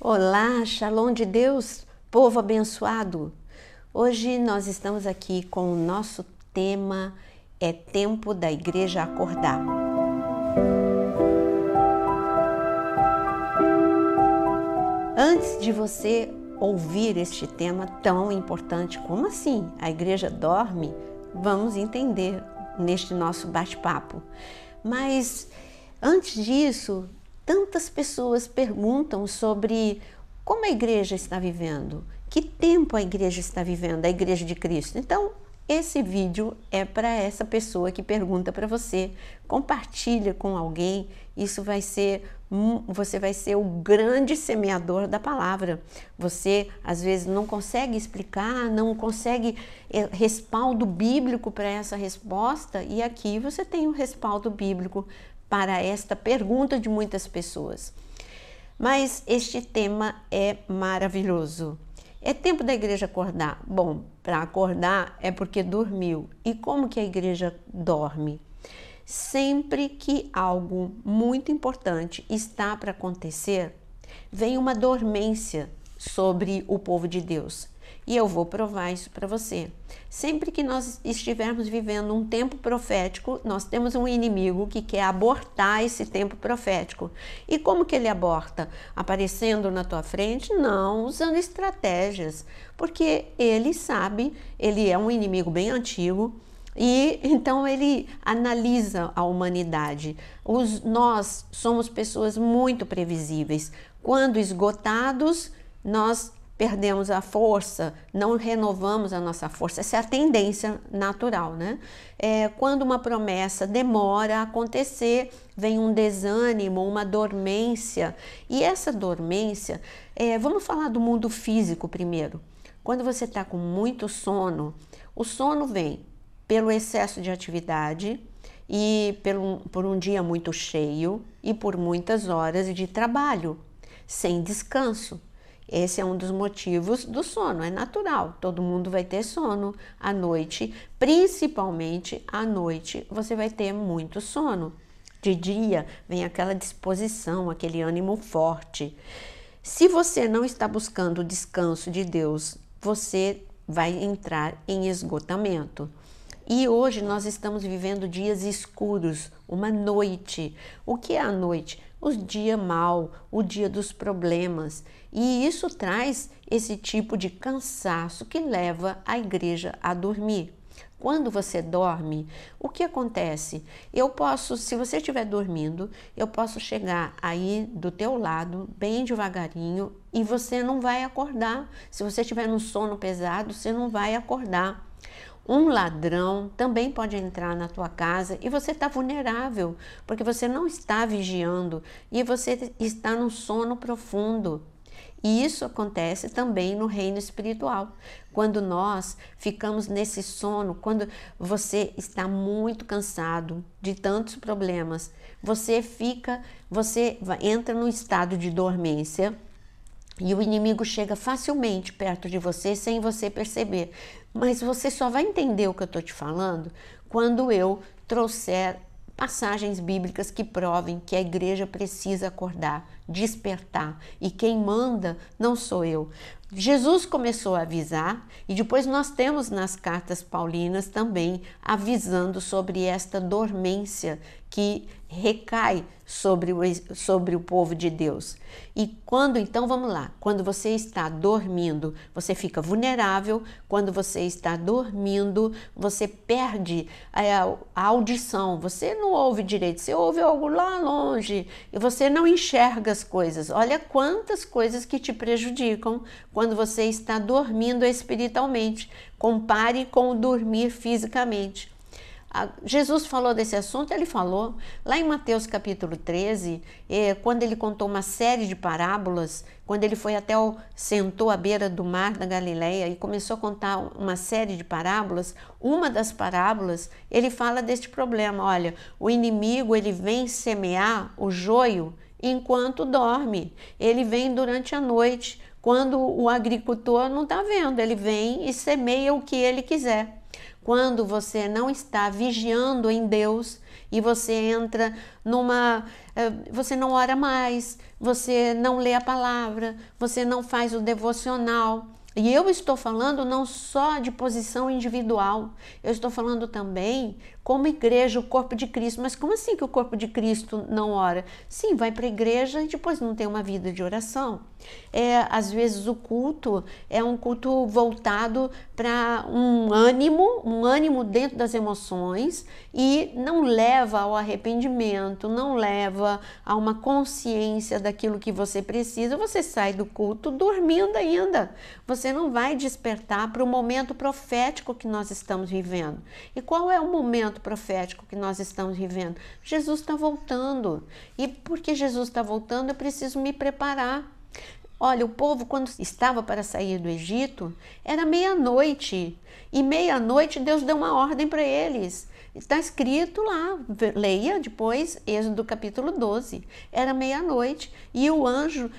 Olá, Shalom de Deus, povo abençoado. Hoje nós estamos aqui com o nosso tema É tempo da igreja acordar. Antes de você ouvir este tema tão importante, como assim? A igreja dorme? Vamos entender neste nosso bate-papo. Mas antes disso, tantas pessoas perguntam sobre como a igreja está vivendo, que tempo a igreja está vivendo, a igreja de Cristo. Então, esse vídeo é para essa pessoa que pergunta para você. Compartilha com alguém, isso vai ser, você vai ser o grande semeador da palavra. Você às vezes não consegue explicar, não consegue respaldo bíblico para essa resposta, e aqui você tem um respaldo bíblico para esta pergunta de muitas pessoas. Mas este tema é maravilhoso. É tempo da igreja acordar? Bom, para acordar é porque dormiu. E como que a igreja dorme? Sempre que algo muito importante está para acontecer, vem uma dormência sobre o povo de Deus. E eu vou provar isso para você. Sempre que nós estivermos vivendo um tempo profético, nós temos um inimigo que quer abortar esse tempo profético. E como que ele aborta? Aparecendo na tua frente? Não, usando estratégias. Porque ele sabe, ele é um inimigo bem antigo, e então ele analisa a humanidade. Nós somos pessoas muito previsíveis. Quando esgotados, nós perdemos a força, não renovamos a nossa força. Essa é a tendência natural, né? Quando uma promessa demora a acontecer, vem um desânimo, uma dormência. E essa dormência, vamos falar do mundo físico primeiro. Quando você está com muito sono, o sono vem pelo excesso de atividade e por um dia muito cheio e por muitas horas de trabalho, sem descanso. Esse é um dos motivos do sono, é natural, todo mundo vai ter sono à noite, principalmente à noite você vai ter muito sono. De dia vem aquela disposição, aquele ânimo forte. Se você não está buscando o descanso de Deus, você vai entrar em esgotamento. E hoje nós estamos vivendo dias escuros, uma noite. O que é a noite? O dia mau, o dia dos problemas. E isso traz esse tipo de cansaço que leva a igreja a dormir. Quando você dorme, o que acontece? Se você estiver dormindo, eu posso chegar aí do teu lado, bem devagarinho, e você não vai acordar. Se você estiver no sono pesado, você não vai acordar. Um ladrão também pode entrar na tua casa e você está vulnerável, porque você não está vigiando e você está no sono profundo. E isso acontece também no reino espiritual. Quando nós ficamos nesse sono, quando você está muito cansado de tantos problemas, você entra num estado de dormência e o inimigo chega facilmente perto de você sem você perceber. Mas você só vai entender o que eu estou te falando quando eu trouxer passagens bíblicas que provem que a igreja precisa acordar, despertar. E quem manda não sou eu. Jesus começou a avisar e depois nós temos nas cartas paulinas também avisando sobre esta dormência que recai sobre o povo de Deus. E então vamos lá, quando você está dormindo, você fica vulnerável. Quando você está dormindo, você perde a audição, você não ouve direito, você ouve algo lá longe e você não enxerga as coisas. Olha quantas coisas que te prejudicam quando você está dormindo espiritualmente. Compare com o dormir fisicamente. Jesus falou desse assunto, ele falou lá em Mateus capítulo 13, quando ele contou uma série de parábolas, quando ele foi sentou à beira do mar da Galileia e começou a contar uma série de parábolas. Uma das parábolas, ele fala deste problema. Olha, o inimigo, ele vem semear o joio enquanto dorme, ele vem durante a noite, quando o agricultor não está vendo, ele vem e semeia o que ele quiser. quando você não está vigiando em Deus e você entra você não ora mais, você não lê a palavra, você não faz o devocional. E eu estou falando não só de posição individual, eu estou falando também como igreja, o corpo de Cristo. Mas como assim que o corpo de Cristo não ora? Sim, vai para a igreja e depois não tem uma vida de oração. Às vezes o culto é um culto voltado para um ânimo dentro das emoções e não leva ao arrependimento, não leva a uma consciência daquilo que você precisa. Você sai do culto dormindo ainda. Você não vai despertar para o momento profético que nós estamos vivendo. E qual é o momento profético que nós estamos vivendo? Jesus está voltando. E porque Jesus está voltando, eu preciso me preparar. Olha, o povo, quando estava para sair do Egito, era meia-noite. E meia-noite Deus deu uma ordem para eles. Está escrito lá, leia depois Êxodo capítulo 12. Era meia-noite e o anjo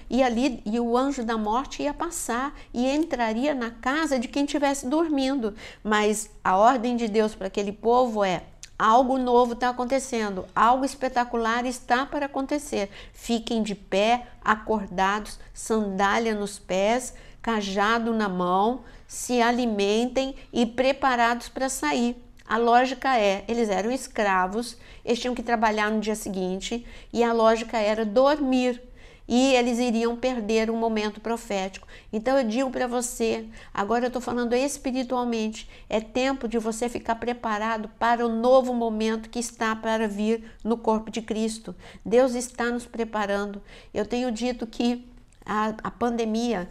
da morte ia passar e entraria na casa de quem estivesse dormindo. Mas a ordem de Deus para aquele povo é: algo novo está acontecendo, algo espetacular está para acontecer. Fiquem de pé, acordados, sandália nos pés, cajado na mão, se alimentem e preparados para sair. A lógica eles eram escravos, eles tinham que trabalhar no dia seguinte e a lógica era dormir. E eles iriam perder um momento profético. Então eu digo para você, agora eu estou falando espiritualmente, é tempo de você ficar preparado para o novo momento que está para vir no corpo de Cristo. Deus está nos preparando. Eu tenho dito que a pandemia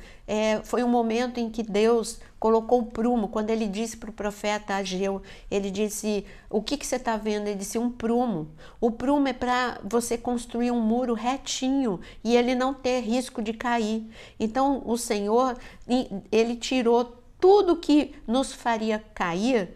foi um momento em que Deus colocou o prumo. Quando ele disse para o profeta Ageu, ele disse: o que você está vendo? Ele disse: um prumo. O prumo é para você construir um muro retinho e ele não ter risco de cair. Então o Senhor, ele tirou tudo que nos faria cair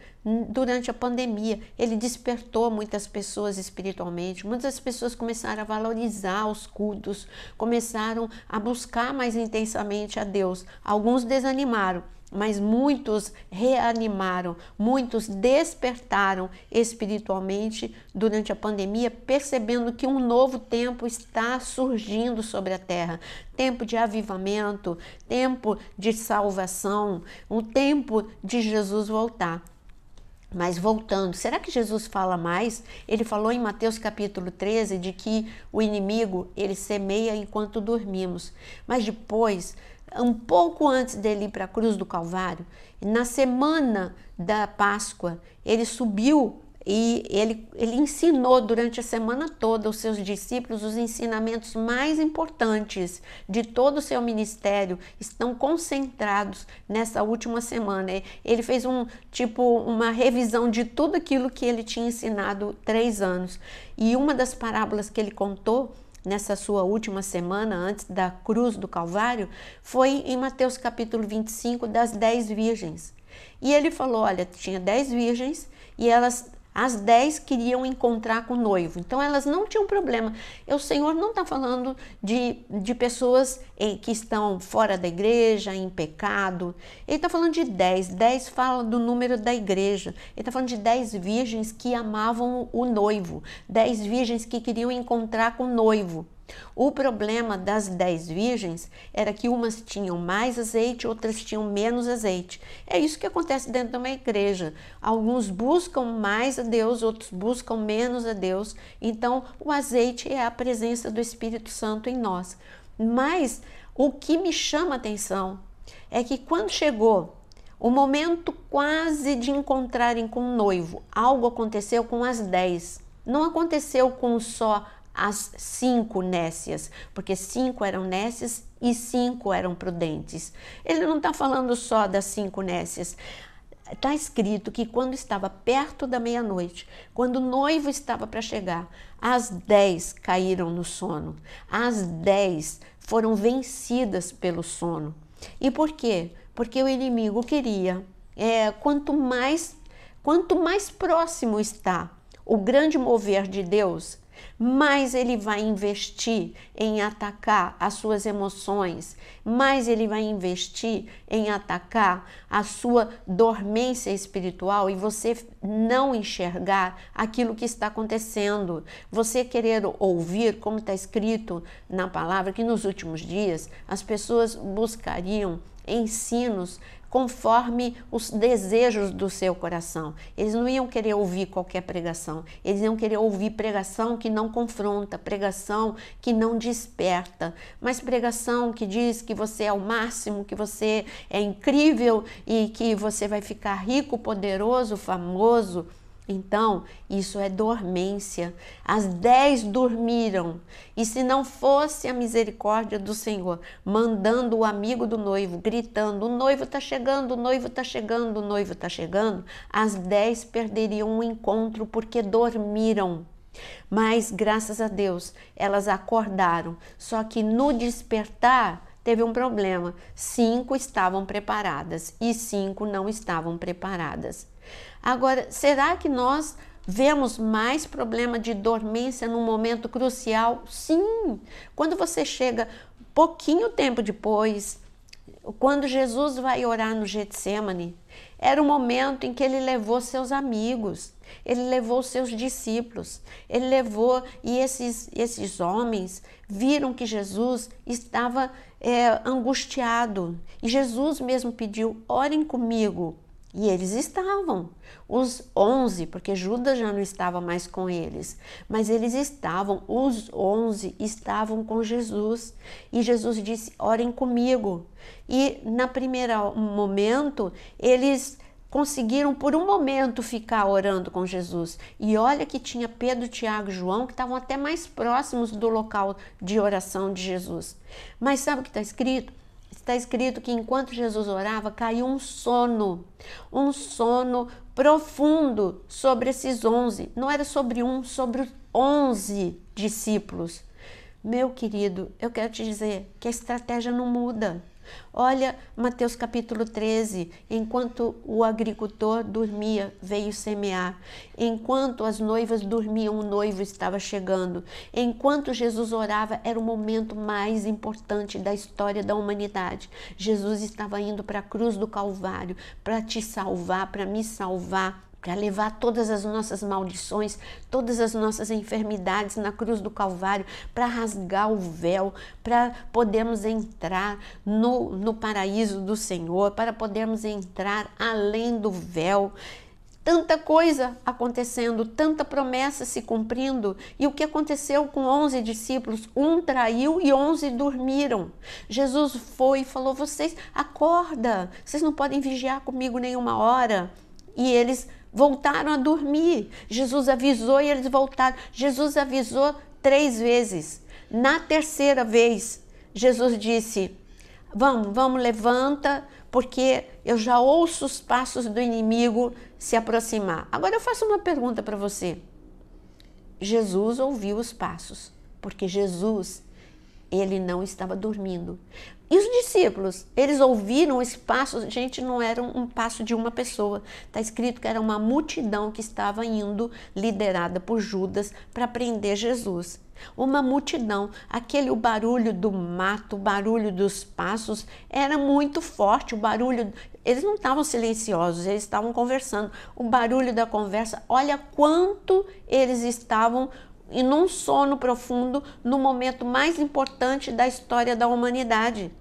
durante a pandemia. Ele despertou muitas pessoas espiritualmente, muitas pessoas começaram a valorizar os cultos, começaram a buscar mais intensamente a Deus. Alguns desanimaram, mas muitos reanimaram, muitos despertaram espiritualmente durante a pandemia, percebendo que um novo tempo está surgindo sobre a terra. Tempo de avivamento, tempo de salvação, um tempo de Jesus voltar. Mas voltando, será que Jesus fala mais? Ele falou em Mateus capítulo 13 de que o inimigo, ele semeia enquanto dormimos. Mas depois, um pouco antes dele ir para a cruz do Calvário, na semana da Páscoa, ele subiu e ele ensinou durante a semana toda aos seus discípulos os ensinamentos mais importantes de todo o seu ministério, estão concentrados nessa última semana. Ele fez uma revisão de tudo aquilo que ele tinha ensinado 3 anos. E uma das parábolas que ele contou nessa sua última semana, antes da cruz do Calvário, foi em Mateus capítulo 25, das 10 virgens. E ele falou, olha, tinha 10 virgens e as 10 queriam encontrar com o noivo, então elas não tinham problema. O Senhor não está falando de pessoas que estão fora da igreja, em pecado. Ele está falando de 10. 10 fala do número da igreja. Ele está falando de 10 virgens que amavam o noivo, 10 virgens que queriam encontrar com o noivo. O problema das 10 virgens era que umas tinham mais azeite, outras tinham menos azeite. É isso que acontece dentro de uma igreja. Alguns buscam mais a Deus, outros buscam menos a Deus. Então, o azeite é a presença do Espírito Santo em nós. Mas o que me chama a atenção é que quando chegou o momento quase de encontrarem com o noivo, algo aconteceu com as 10. Não aconteceu com só as 5 nécias, porque 5 eram nécias e 5 eram prudentes. Ele não está falando só das 5 nécias. Está escrito que quando estava perto da meia-noite, quando o noivo estava para chegar, as 10 caíram no sono. As 10 foram vencidas pelo sono. E por quê? Porque o inimigo queria, quanto mais próximo está o grande mover de Deus, mais ele vai investir em atacar as suas emoções, mais ele vai investir em atacar a sua dormência espiritual e você não enxergar aquilo que está acontecendo. Você querer ouvir, como está escrito na palavra, que nos últimos dias as pessoas buscariam ensinos conforme os desejos do seu coração. Eles não iam querer ouvir qualquer pregação, eles iam querer ouvir pregação que não confronta, pregação que não desperta, mas pregação que diz que você é o máximo, que você é incrível e que você vai ficar rico, poderoso, famoso. Então, isso é dormência. As 10 dormiram. E se não fosse a misericórdia do Senhor, mandando o amigo do noivo, gritando, o noivo está chegando, o noivo está chegando, o noivo está chegando, as 10 perderiam o encontro porque dormiram. Mas, graças a Deus, elas acordaram. Só que no despertar, teve um problema. 5 estavam preparadas e 5 não estavam preparadas. Agora, será que nós vemos mais problema de dormência num momento crucial? Sim! Quando você chega pouquinho tempo depois, quando Jesus vai orar no Getsêmani, era o momento em que ele levou seus amigos, ele levou seus discípulos, ele levou, e esses homens viram que Jesus estava angustiado. E Jesus mesmo pediu, orem comigo. E eles estavam, os 11, porque Judas já não estava mais com eles, mas eles estavam, os 11 estavam com Jesus. E Jesus disse, orem comigo. E na primeiro momento, eles conseguiram por um momento ficar orando com Jesus. E olha que tinha Pedro, Tiago e João, que estavam até mais próximos do local de oração de Jesus. Mas sabe o que está escrito? Está escrito que enquanto Jesus orava, caiu um sono profundo sobre esses 11. Não era sobre um, sobre os 11 discípulos. Meu querido, eu quero te dizer que a estratégia não muda. Olha Mateus capítulo 13, enquanto o agricultor dormia, veio semear. Enquanto as noivas dormiam, o noivo estava chegando. Enquanto Jesus orava, era o momento mais importante da história da humanidade. Jesus estava indo para a cruz do Calvário para te salvar, para me salvar, para levar todas as nossas maldições, todas as nossas enfermidades na cruz do Calvário, para rasgar o véu, para podermos entrar no paraíso do Senhor, para podermos entrar além do véu. Tanta coisa acontecendo, tanta promessa se cumprindo. E o que aconteceu com 11 discípulos? Um traiu e 11 dormiram. Jesus foi e falou, vocês, acorda, vocês não podem vigiar comigo nenhuma hora. E eles voltaram a dormir. Jesus avisou e eles voltaram. Jesus avisou 3 vezes. Na terceira vez, Jesus disse, vamos, levanta, porque eu já ouço os passos do inimigo se aproximar. Agora eu faço uma pergunta para você. Jesus ouviu os passos, porque Jesus, ele não estava dormindo. E os discípulos, eles ouviram esse passo, gente, não era um passo de uma pessoa. Está escrito que era uma multidão que estava indo, liderada por Judas, para prender Jesus. Uma multidão, o barulho do mato, o barulho dos passos era muito forte, o barulho, eles não estavam silenciosos, eles estavam conversando. O barulho da conversa, olha quanto eles estavam e num sono profundo, no momento mais importante da história da humanidade.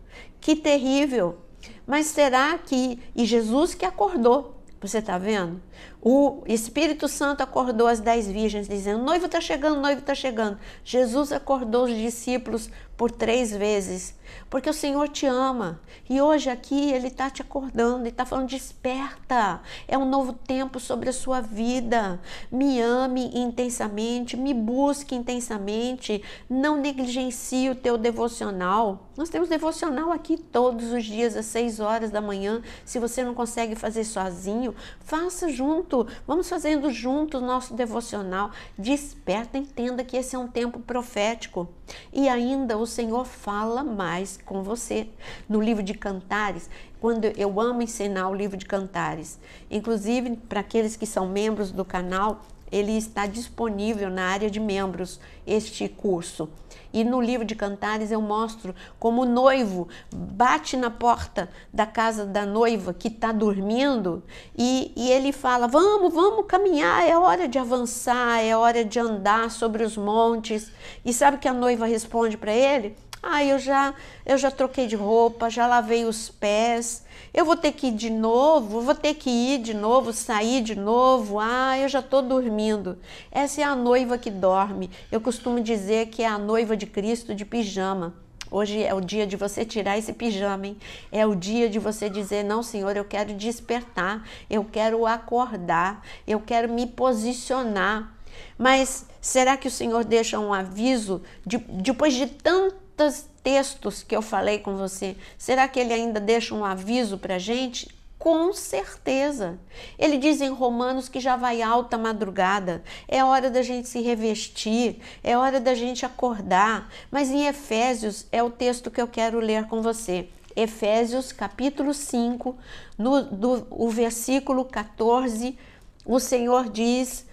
Que terrível! Mas será que... E Jesus que acordou, você está vendo? O Espírito Santo acordou as 10 virgens, dizendo, o noivo está chegando, o noivo está chegando. Jesus acordou os discípulos por 3 vezes, porque o Senhor te ama. E hoje aqui Ele está te acordando, Ele está falando, desperta, é um novo tempo sobre a sua vida. Me ame intensamente, me busque intensamente, não negligencie o teu devocional. Nós temos devocional aqui todos os dias, às 6 horas da manhã. Se você não consegue fazer sozinho, faça junto, vamos fazendo junto o nosso devocional. Desperta, entenda que esse é um tempo profético. E ainda o Senhor fala mais com você. No livro de Cantares, quando eu amo ensinar o livro de Cantares, inclusive para aqueles que são membros do canal, ele está disponível na área de membros, este curso. E no livro de Cantares eu mostro como o noivo bate na porta da casa da noiva que está dormindo e ele fala, vamos caminhar, é hora de avançar, é hora de andar sobre os montes. E sabe o que a noiva responde para ele? Eu já troquei de roupa, já lavei os pés, eu vou ter que ir de novo, sair de novo, eu já estou dormindo. Essa é a noiva que dorme. Eu costumo dizer que é a noiva de Cristo de pijama. Hoje é o dia de você tirar esse pijama, hein? É o dia de você dizer, não, Senhor, eu quero despertar, eu quero acordar, eu quero me posicionar. Mas será que o Senhor deixa um aviso depois de tantos textos que eu falei com você? Será que ele ainda deixa um aviso para a gente? Com certeza. Ele diz em Romanos que já vai alta madrugada, é hora da gente se revestir, é hora da gente acordar. Mas em Efésios é o texto que eu quero ler com você. Efésios capítulo 5, o versículo 14, o Senhor diz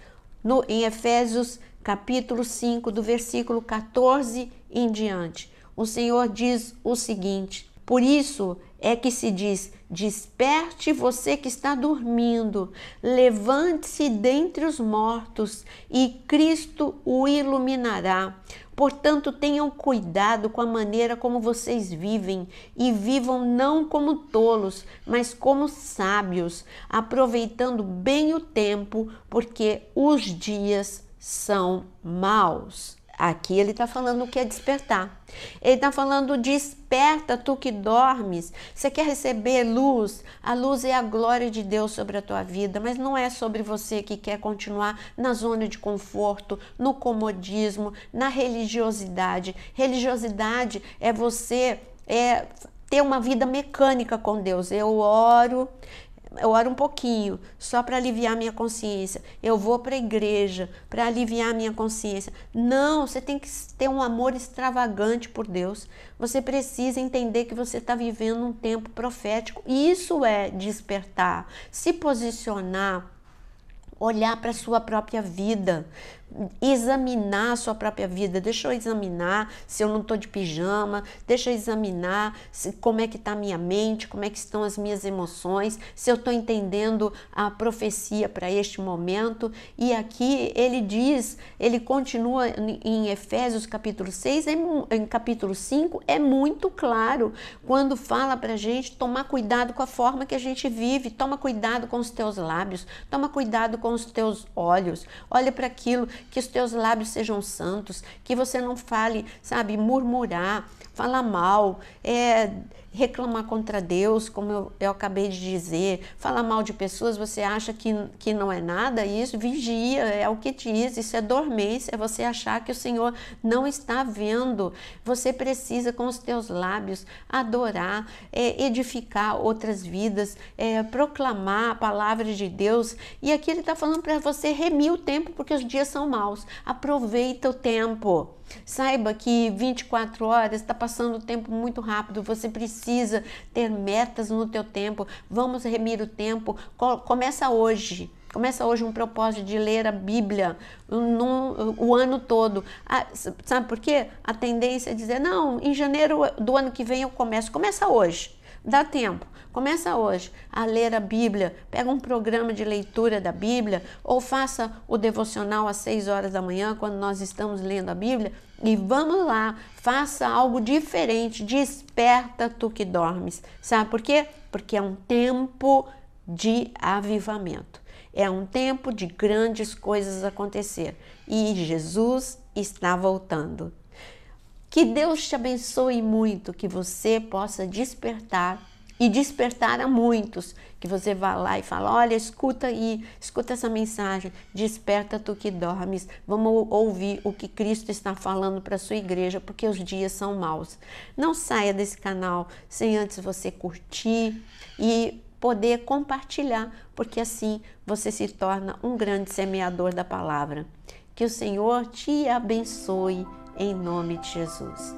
em Efésios capítulo 5, do versículo 14 em diante. O Senhor diz o seguinte: por isso é que se diz, desperte você que está dormindo, levante-se dentre os mortos e Cristo o iluminará. Portanto, tenham cuidado com a maneira como vocês vivem e vivam não como tolos, mas como sábios, aproveitando bem o tempo, porque os dias são maus. Aqui ele está falando o que é despertar. Ele está falando, desperta tu que dormes. Você quer receber luz? A luz é a glória de Deus sobre a tua vida, mas não é sobre você que quer continuar na zona de conforto, no comodismo, na religiosidade. Religiosidade é você ter uma vida mecânica com Deus. Eu oro um pouquinho, só para aliviar minha consciência. Eu vou para a igreja para aliviar minha consciência. Não, você tem que ter um amor extravagante por Deus. Você precisa entender que você está vivendo um tempo profético. Isso é despertar, se posicionar, olhar para a sua própria vida, examinar a sua própria vida. Deixa eu examinar se eu não estou de pijama, deixa eu examinar como é que está a minha mente, como é que estão as minhas emoções, se eu estou entendendo a profecia para este momento. E aqui ele diz, ele continua em Efésios capítulo 6, em capítulo 5, é muito claro quando fala para a gente tomar cuidado com a forma que a gente vive. Toma cuidado com os teus lábios, toma cuidado com os teus olhos, olha para aquilo, que os teus lábios sejam santos, que você não fale, sabe, murmurar, falar mal, reclamar contra Deus, como eu acabei de dizer, falar mal de pessoas, você acha que não é nada, isso, vigia, é o que diz, isso é dormência, é você achar que o Senhor não está vendo. Você precisa com os teus lábios adorar, edificar outras vidas, proclamar a palavra de Deus. E aqui ele está falando para você remir o tempo, porque os dias são maus. Aproveita o tempo. Saiba que 24 horas está passando o tempo muito rápido. Você precisa ter metas no teu tempo. Vamos remir o tempo. Começa hoje. Começa hoje um propósito de ler a Bíblia o ano todo. Sabe por quê? A tendência é dizer, não, em janeiro do ano que vem eu começo. Começa hoje. Dá tempo. Começa hoje a ler a Bíblia, pega um programa de leitura da Bíblia ou faça o devocional às 6 horas da manhã, quando nós estamos lendo a Bíblia, e vamos lá, faça algo diferente, desperta tu que dormes. Sabe por quê? Porque é um tempo de avivamento, é um tempo de grandes coisas acontecer e Jesus está voltando. Que Deus te abençoe muito, que você possa despertar e despertar a muitos, que você vá lá e fala, olha, escuta aí, escuta essa mensagem, desperta tu que dormes, vamos ouvir o que Cristo está falando para a sua igreja, porque os dias são maus. Não saia desse canal sem antes você curtir e poder compartilhar, porque assim você se torna um grande semeador da palavra. Que o Senhor te abençoe em nome de Jesus.